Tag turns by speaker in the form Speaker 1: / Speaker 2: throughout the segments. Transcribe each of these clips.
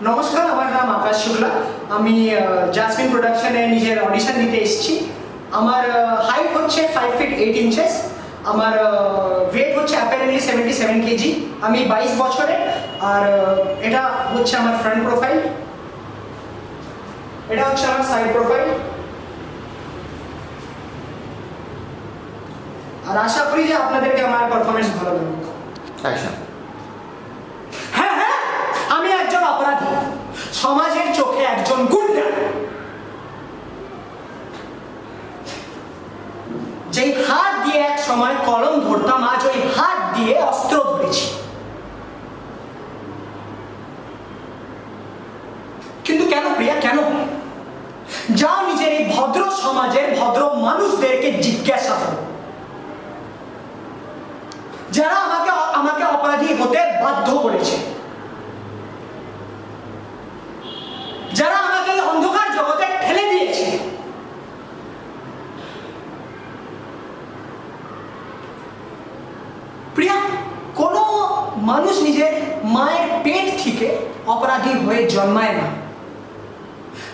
Speaker 1: নমস্কার, আমার নাম আকাশ শুক্লা। আমি জাসমিন প্রোডাকশনে নিজের অডিশন দিতে এসেছি। আমার হাইট হচ্ছে 5 feet 8 inches। আমার ওয়েট হচ্ছে অ্যাপারেন্টলি 77 কেজি। আমি 22 বছরের। আর এটা হচ্ছে আমার ফ্রন্ট প্রোফাইল, এটা হচ্ছে আমার সাইড প্রোফাইল। আর আশা করি যে আপনাদেরকে আমার পারফরমেন্স ভালো লাগবে। হ্যাঁ হ্যাঁ, আমি একজন অপরাধী, সমাজের চোখে একজন গুন্ডা। যেই হাত দিয়ে এক সময় কলম ধরতাম, আজ ওই হাত দিয়ে অস্ত্র ধরেছি। কিন্তু কেন প্রিয়া, কেন? যাও নিজের এই ভদ্র সমাজের ভদ্র মানুষদেরকে জিজ্ঞাসা করো, যারা আমাকে অপরাধী হতে বাধ্য করেছে, যারা আমাকে অন্ধকার জগতে ঠেলে দিয়েছে। প্রিয়া, কোনো মানুষ নিজের মায়ের পেট থেকে অপরাধী হয়ে জন্মায় না,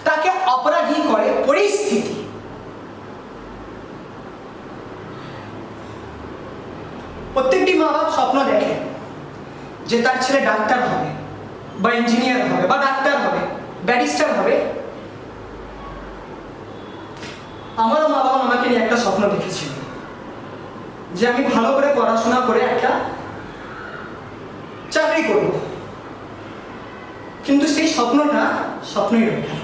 Speaker 1: তাকে অপরাধী করে পরিস্থিতি। প্রত্যেকটি মা বাপ স্বপ্ন দেখে যে তার ছেলে ডাক্তার হবে বা ইঞ্জিনিয়ার হবে বা ডাক্তার হবে, ব্যারিস্টার হবে। আমারও মা বাবা আমাকে নিয়ে একটা স্বপ্ন দেখেছিল যে আমি ভালো করে পড়াশোনা করে একটা চাকরি করব, কিন্তু সেই স্বপ্নটা স্বপ্নই রয়ে গেল।